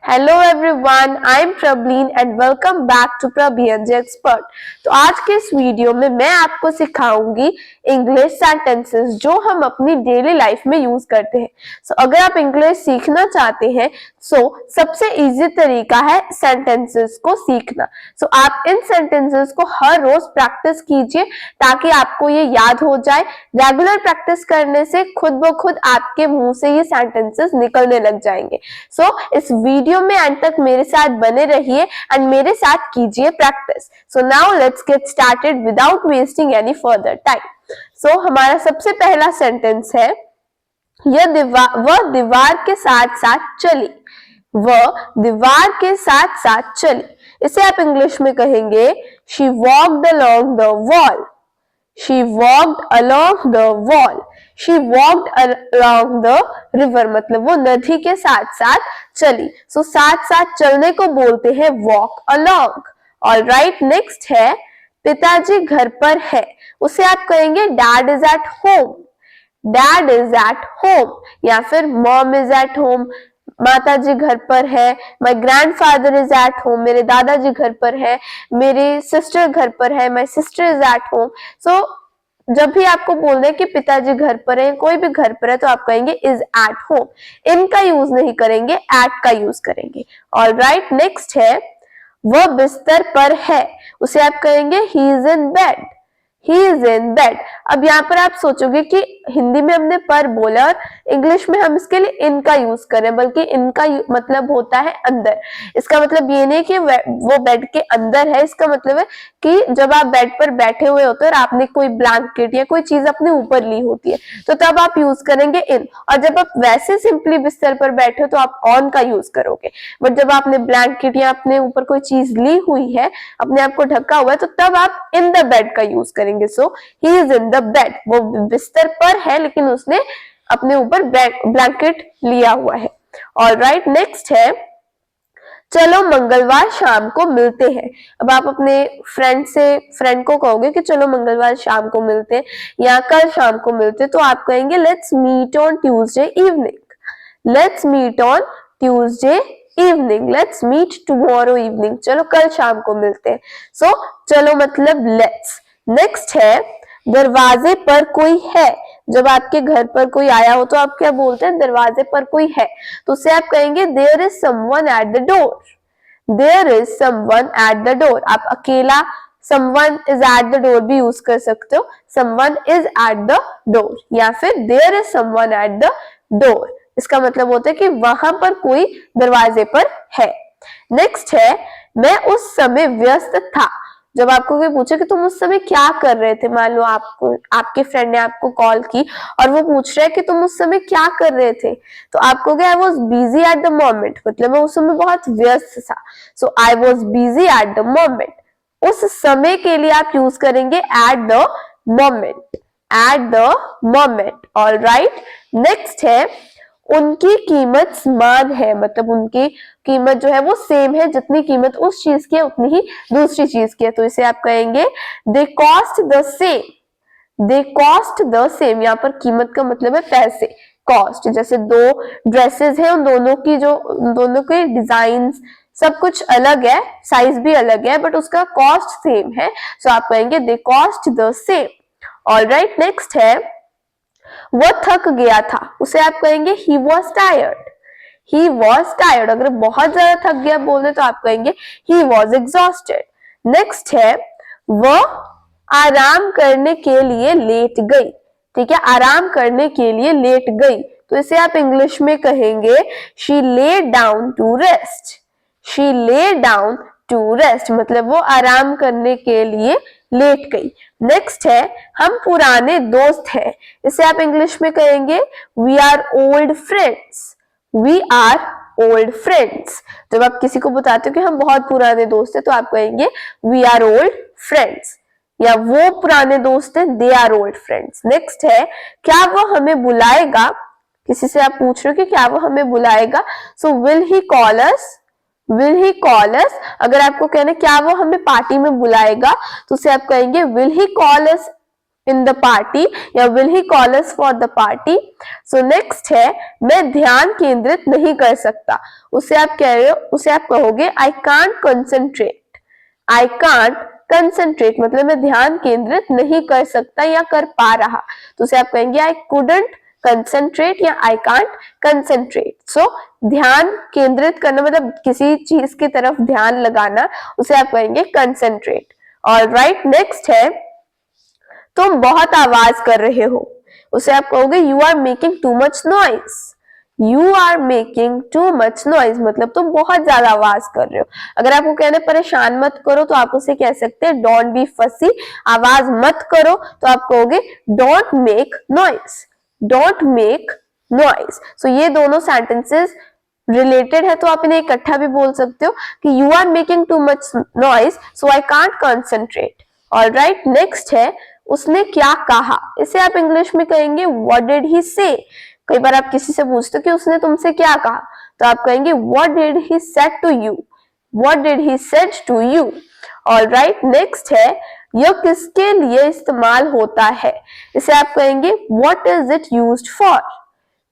Hello everyone, I am Prabhleen and welcome back to प्रबीएनजे expert. तो आज के इस वीडियो में मैं आपको सिखाऊंगी इंग्लिश सेंटेंसेस जो हम अपनी डेली लाइफ में यूज करते हैं। अगर आप इंग्लिश सीखना चाहते हैं सबसे इजी तरीका है सेंटेंसेस को सीखना। आप इन सेंटेंसेस को हर रोज प्रैक्टिस कीजिए ताकि आपको ये याद हो जाए। रेगुलर प्रैक्टिस करने से खुद ब खुद आपके मुंह से ये सेंटेंसेस निकलने लग जाएंगे। इस वीडियो में अंत तक मेरे साथ बने रहिए एंड मेरे साथ कीजिए practice. Now let's get started without wasting any further time. हमारा सबसे पहला सेंटेंस है वह दीवार के साथ साथ चली। वह दीवार के साथ साथ चली। इसे आप इंग्लिश में कहेंगे she walked along the wall. She walked along the wall. She walked along the river, मतलब वो नदी के साथ साथ चली। साथ साथ चलने को बोलते हैं walk along। Alright, next है पिताजी घर पर है। उसे आप कहेंगे dad is at home। Dad is at home या फिर mom is at home। माता जी घर पर है। My grand father is at home. मेरे दादाजी घर पर है। मेरी सिस्टर घर पर है। My sister is at home. जब भी आपको बोलना है कि पिताजी घर पर है, कोई भी घर पर है, तो आप कहेंगे इज एट होम। इन का यूज नहीं करेंगे, एट का यूज करेंगे। ऑलराइट, नेक्स्ट है वह बिस्तर पर है। उसे आप कहेंगे he is in bed. He is in bed। अब यहाँ पर आप सोचोगे कि हिंदी में हमने पर बोला और इंग्लिश में हम इसके लिए इन का यूज करें, बल्कि इनका मतलब होता है अंदर। इसका मतलब ये नहीं कि वो बेड के अंदर है। इसका मतलब है कि जब आप बेड पर बैठे हुए होते हैं और आपने कोई ब्लैंकेट या कोई चीज अपने ऊपर ली होती है तो तब आप यूज करेंगे इन। और जब आप वैसे सिंपली बिस्तर पर बैठे हो तो आप ऑन का यूज करोगे। बट जब आपने ब्लैंकेट या अपने ऊपर कोई चीज ली हुई है, अपने आप को ढका हुआ है, तो तब आप इन द बेड का यूज करेंगे। He is in the bed। वो बिस्तर पर है लेकिन उसने अपने ऊपर ब्लैंकेट लिया हुआ है। ऑलराइट, नेक्स्ट है चलो मंगलवार शाम को मिलते हैं। अब आप अपने फ्रेंड को कहोगे कि चलो मंगलवार शाम को मिलते हैं या कल शाम को मिलते हैं, तो आप कहेंगे let's meet on Tuesday evening. Let's meet on Tuesday evening. Let's meet tomorrow evening. चलो कल शाम को मिलते हैं। चलो मतलब लेट्स। नेक्स्ट है दरवाजे पर कोई है। जब आपके घर पर कोई आया हो तो आप क्या बोलते हैं, दरवाजे पर कोई है, तो उसे आप कहेंगे there is someone at the door. There is someone at the door. आप अकेला someone is at the door भी यूज कर सकते हो। Someone is at the door या फिर there is someone at the door. इसका मतलब होता है कि वहां पर कोई दरवाजे पर है। नेक्स्ट है मैं उस समय व्यस्त था। जब आपको कोई पूछे कि तुम उस समय क्या कर रहे थे, मान लो आपके फ्रेंड ने आपको कॉल की और वो पूछ रहे हैं कि तुम उस समय क्या कर रहे थे, तो आप कहोगे I was busy at the moment, मतलब मैं उस समय बहुत व्यस्त था। I was busy at the moment. उस समय के लिए आप यूज करेंगे at the moment. At the moment. Alright, next है उनकी कीमत समान है, मतलब उनकी कीमत जो है वो सेम है। जितनी कीमत उस चीज की है उतनी ही दूसरी चीज की है, तो इसे आप कहेंगे they cost the same. They cost the same. यहाँ पर कीमत का मतलब है पैसे। कॉस्ट, जैसे दो ड्रेसेस हैं, उन दोनों के डिजाइन सब कुछ अलग है, साइज भी अलग है, बट उसका कॉस्ट सेम है। आप कहेंगे they cost the same. Alright, next है वह थक गया था। उसे आप कहेंगे he was tired। he was tired। अगर बहुत ज्यादा थक गया बोलते तो आप कहेंगे he was exhausted। नेक्स्ट है वह आराम करने के लिए लेट गई। ठीक है, आराम करने के लिए लेट गई, तो इसे आप इंग्लिश में कहेंगे she lay down to rest। she lay down to rest, मतलब वो आराम करने के लिए लेट गई। नेक्स्ट है हम पुराने दोस्त हैं। इसे आप इंग्लिश में कहेंगे we are old friends. We are old friends. जब आप किसी को बताते हो कि हम बहुत पुराने दोस्त हैं तो आप कहेंगे वी आर ओल्ड फ्रेंड्स, या वो पुराने दोस्त हैं, they are old friends. Next है क्या वो हमें बुलाएगा। किसी से आप पूछ रहे हो कि क्या वो हमें बुलाएगा, so will he call us. Will he call us. अगर आपको कहना क्या वो हमें पार्टी में बुलाएगा तो उसे आप कहेंगे will he call us in the party, या will he call us for the party. So next है मैं ध्यान केंद्रित नहीं कर सकता, उसे आप कह रहे हो, उसे आप कहोगे आई can't concentrate. I can't concentrate मतलब मैं ध्यान केंद्रित नहीं कर सकता या कर पा रहा, तो उसे आप कहेंगे आई कुडंट कंसंट्रेट या आई कांट कंसंट्रेट। सो ध्यान केंद्रित करना मतलब किसी चीज की तरफ ध्यान लगाना, उसे आप कहेंगे कंसंट्रेट। ऑलराइट, नेक्स्ट है तुम बहुत आवाज कर रहे हो, उसे आप कहोगे you are making too much noise. You are making too much noise मतलब तुम बहुत ज्यादा आवाज कर रहे हो। अगर आपको कहना परेशान मत करो तो आप उसे कह सकते हैं डोंट बी फसी, आवाज मत करो तो आप कहोगे don't make noise. Don't make noise. So ये दोनों सेंटेंसेस रिलेटेड है तो आप इन्हें इकट्ठा भी बोल सकते हो कि you are making too much noise so I can't concentrate. Alright, next है उसने क्या कहा, इसे आप इंग्लिश में कहेंगे व्हाट डिड ही से। कई बार आप किसी से पूछते हो कि उसने तुमसे क्या कहा, तो आप कहेंगे what did he said to you. What did he said to you. Alright, next है यह किसके लिए इस्तेमाल होता है, इसे आप कहेंगे what is it used for.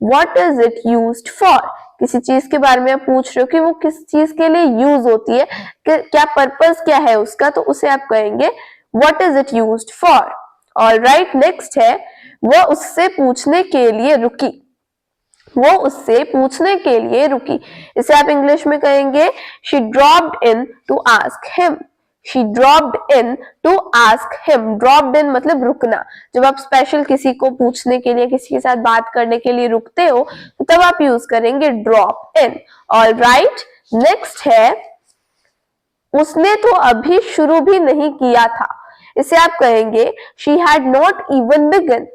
What is it used for, किसी चीज के बारे में आप पूछ रहे हो कि वो किस चीज के लिए यूज होती है, क्या पर्पस क्या है उसका, तो उसे आप कहेंगे what is it used for. Alright, next है वह उससे पूछने के लिए रुकी। वो उससे पूछने के लिए रुकी, इसे आप इंग्लिश में कहेंगे she dropped in to ask him। she dropped in to ask him। dropped in मतलब रुकना, जब आप स्पेशल किसी को पूछने के लिए, किसी के साथ बात करने के लिए रुकते हो तो तब आप यूज करेंगे drop in। ऑलराइट, नेक्स्ट है उसने तो अभी शुरू भी नहीं किया था, इसे आप कहेंगे she had not even begun।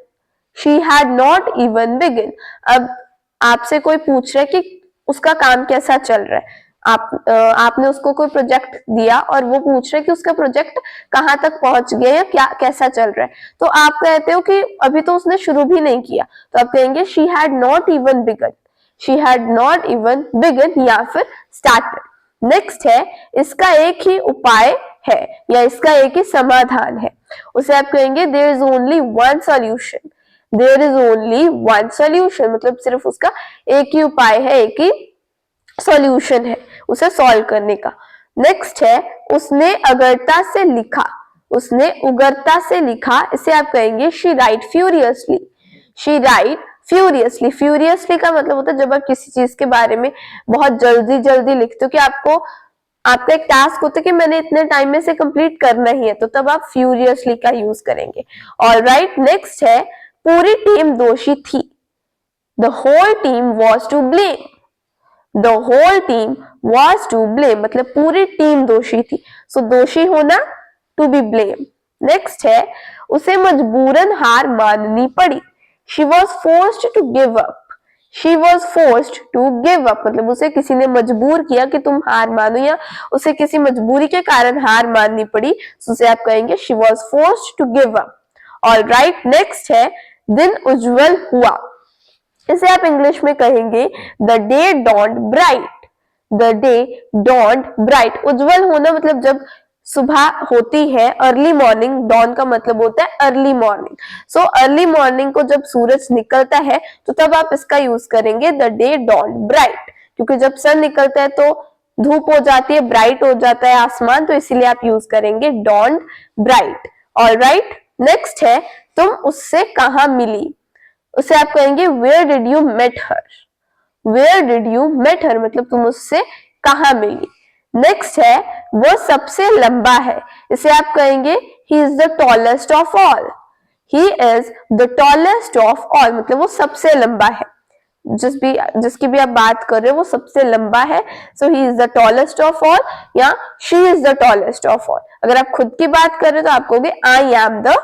she had not even begun। अब आपसे कोई पूछ रहा है कि उसका काम कैसा चल रहा है, आपने उसको कोई प्रोजेक्ट दिया और वो पूछ रहा है कि उसका प्रोजेक्ट कहाँ तक पहुंच गया या क्या कैसा चल रहा है, तो आप कहते हो कि अभी तो उसने शुरू भी नहीं किया, तो आप कहेंगे she had not even begun। she had not even begun या फिर started। नेक्स्ट है इसका एक ही उपाय है या इसका एक ही समाधान है, उसे आप कहेंगे there is only one solution। there is only one solution मतलब सिर्फ उसका एक ही उपाय है, एक ही सॉल्यूशन है उसे सॉल्व करने का। नेक्स्ट है उसने अगरता से लिखा, उसने उगरता से लिखा, इसे आप कहेंगे she write furiously। she write furiously। furiously का मतलब होता है जब आप किसी चीज के बारे में बहुत जल्दी जल्दी लिखते हो कि आपका एक टास्क होता है कि मैंने इतने टाइम में से कंप्लीट करना ही है, तो तब आप फ्यूरियसली का यूज करेंगे। ऑलराइट, नेक्स्ट है पूरी टीम दोषी थी। The whole team was to blame. The whole team was to blame मतलब पूरी टीम दोषी थी, सो दोषी होना टू बी ब्लेम। नेक्स्ट है उसे मजबूरन हार माननी पड़ी। She was forced to give up. She was forced to give up मतलब उसे किसी ने मजबूर किया कि तुम हार मानो या उसे किसी मजबूरी के कारण हार माननी पड़ी, तो उसे आप कहेंगे she was forced to give up. Alright, next है दिन उज्जवल हुआ, इसे आप इंग्लिश में कहेंगे the day dawned bright. The day dawned bright. उज्जवल होना मतलब जब सुबह होती है, अर्ली मॉर्निंग, डॉन का मतलब होता है early morning. So early morning को जब सूरज निकलता है तो तब आप इसका यूज करेंगे द डे डॉन्ड ब्राइट, क्योंकि जब सन निकलता है तो धूप हो जाती है, ब्राइट हो जाता है आसमान, तो इसीलिए आप यूज करेंगे डॉन्ड ब्राइट। ऑलराइट, नेक्स्ट है तुम उससे कहां मिली, उसे आप कहेंगे where did you met her. Where did you met her मतलब तुम उससे कहां मिली। नेक्स्ट है वो सबसे लंबा है, इसे आप कहेंगे ही is the tallest of all. He is the tallest of all मतलब वो सबसे लंबा है, जिसकी भी आप बात कर रहे हो वो सबसे लंबा है, so he is the tallest of all या she is the tallest of all. अगर आप खुद की बात कर रहे हो तो आप कहोगे I am the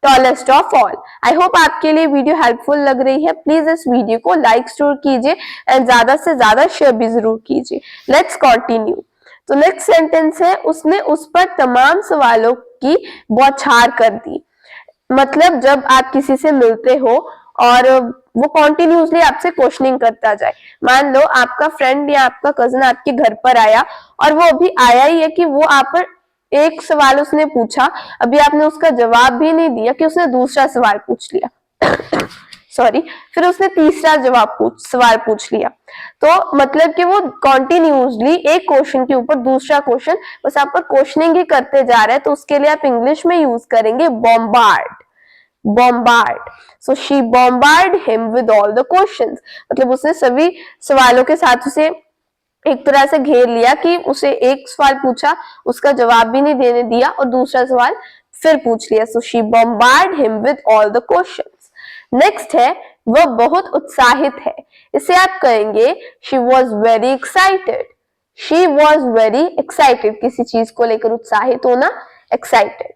tallest of all. I hope आपके लिए वीडियो हेल्पफुल लग रही है। प्लीज इस वीडियो को लाइक जरूर कीजिए एंड ज्यादा से ज्यादा शेयर भी जरूर कीजिए। Let's continue. तो नेक्स्ट सेंटेंस है उसने उस पर तमाम सवालों की बौछार कर दी। मतलब जब आप किसी से मिलते हो और वो कॉन्टिन्यूसली आपसे क्वेश्चनिंग करता जाए। मान लो आपका फ्रेंड या आपका कजन आपके घर पर आया और वो अभी आया ही है कि वो आप पर एक सवाल उसने पूछा, अभी आपने उसका जवाब भी नहीं दिया कि उसने दूसरा सवाल पूछ लिया सॉरी, फिर उसने तीसरा सवाल पूछ लिया। तो मतलब कि वो कॉन्टिन्यूसली एक क्वेश्चन के ऊपर दूसरा क्वेश्चन बस आप पर क्वेश्चनिंग ही करते जा रहे हैं। तो उसके लिए आप इंग्लिश में यूज करेंगे bombard, bombard. So she bombarded him with all the questions. मतलब उसने सभी सवालों के साथ उसे एक तरह से घेर लिया कि उसे एक सवाल पूछा, उसका जवाब भी नहीं देने दिया और दूसरा सवाल फिर पूछ लिया। So she bombarded him with all the questions. Next है वह बहुत उत्साहित है। इसे आप कहेंगे she was very excited. She was very excited. किसी चीज को लेकर उत्साहित होना, excited.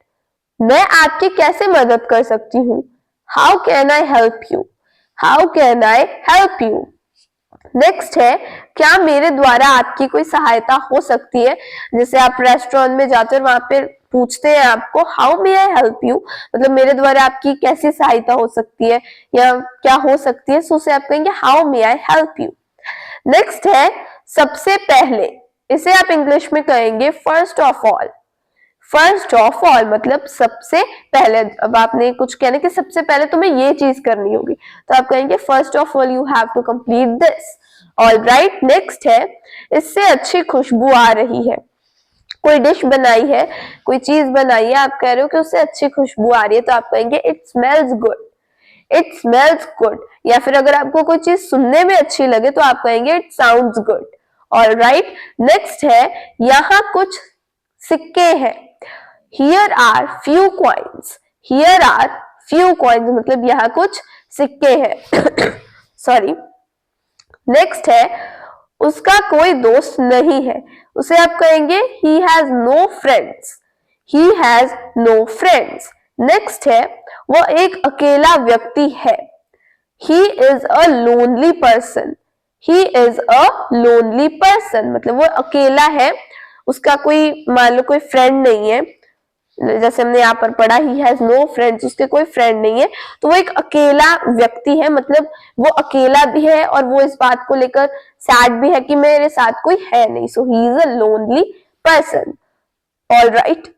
मैं आपकी कैसे मदद कर सकती हूँ? How can I help you? How can I help you? Next है क्या मेरे द्वारा आपकी कोई सहायता हो सकती है? जैसे आप रेस्टोरेंट में जाते हैं, वहां पे पूछते हैं आपको how may I help you, मतलब मेरे द्वारा आपकी कैसी सहायता हो सकती है या क्या हो सकती है, सो उसे आप कहेंगे how may I help you. Next है सबसे पहले, इसे आप इंग्लिश में कहेंगे first of all. First of all मतलब सबसे पहले। अब आपने कुछ कहना कि सबसे पहले तुम्हें ये चीज करनी होगी, तो आप कहेंगे first of all you have to complete this. All right, next है इससे अच्छी खुशबू आ रही है। कोई डिश बनाई है, कोई चीज बनाई है, आप कह रहे हो कि उससे अच्छी खुशबू आ रही है, तो आप कहेंगे it smells good, it smells good. या फिर अगर आपको कोई चीज सुनने में अच्छी लगे तो आप कहेंगे it sounds good. All right, next है यहाँ कुछ सिक्के हैं। Here are few coins. Here are few coins मतलब यहाँ कुछ सिक्के हैं सॉरी। नेक्स्ट है उसका कोई दोस्त नहीं है, उसे आप कहेंगे he has no friends. He has no friends. Next है वो एक अकेला व्यक्ति है। He is a lonely person. He is a lonely person मतलब वो अकेला है, उसका कोई मान लो कोई फ्रेंड नहीं है। जैसे हमने यहाँ पर पढ़ा ही हैज नो फ्रेंड्स, उसके कोई फ्रेंड नहीं है, तो वो एक अकेला व्यक्ति है, मतलब वो अकेला भी है और वो इस बात को लेकर सैड भी है कि मेरे साथ कोई है नहीं। So he is a lonely person. All right,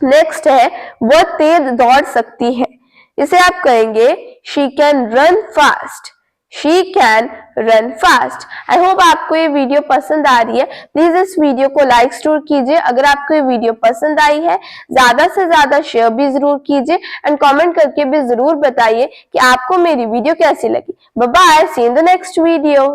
next है वह तेज दौड़ सकती है, इसे आप कहेंगे she can run fast. She can run fast. I hope आपको ये वीडियो पसंद आ रही है। प्लीज इस वीडियो को लाइक जरूर कीजिए। अगर आपको ये वीडियो पसंद आई है ज्यादा से ज्यादा शेयर भी जरूर कीजिए एंड कमेंट करके भी जरूर बताइए कि आपको मेरी वीडियो कैसी लगी। Bye bye, see in the next video.